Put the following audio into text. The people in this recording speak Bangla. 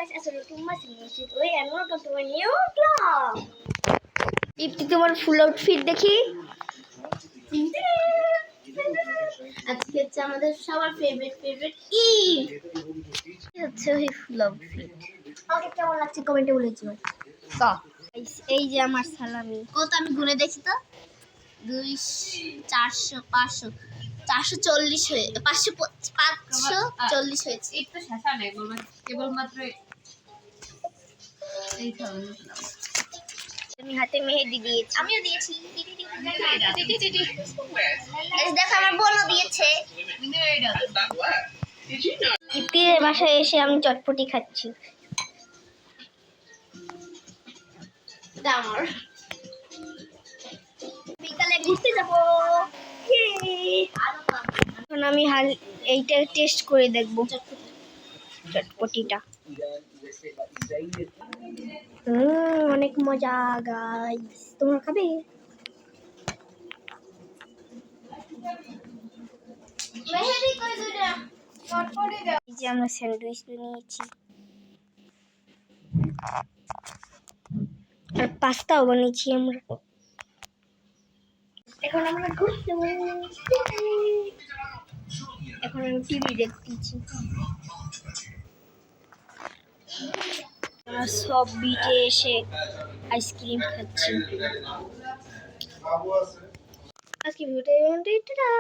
guys, assalamualaikum warahmatullahi and welcome to my new vlog. দীপ্তি তোমার ফুল আউটফিট দেখি। আজকে হচ্ছে আমাদের সবার ফেভারিট ঈদ। হচ্ছে ওই ফুল আউটফিট। আমাকে কেমন লাগছে কমেন্টে বলে দিও। এই যে আমার সালামি। কত আমি গুনে দেখি তো 200 400 500 440 হয়ে 540 হয়েছে। একটু শেষা নেই কেবলমাত্র এই ধরনের আমি হাতে মেহেদি দিয়েছি। আমিও দিয়েছি। দেখো আমার বোনও দিয়েছে। ইতির বাসায় এসে আমি চটপটি খাচ্ছি। আমার বিকালে ঘুরতে যাবো। এখন আমি এইটা টেস্ট করে দেখবো চটপটিটা। অনেক মজা গাইস, তোমরা খাবে? এই যে আমরা স্যান্ডউইচ বানিয়েছি আর পাস্তাও বানিয়েছি আমরা। এখন আমরা ঘুরতে যাবো। এখন আমি টিভি দেখতেছি। আমরা সব বিটে এসে আইসক্রিম খাচ্ছি। আজকে ভিডিওটা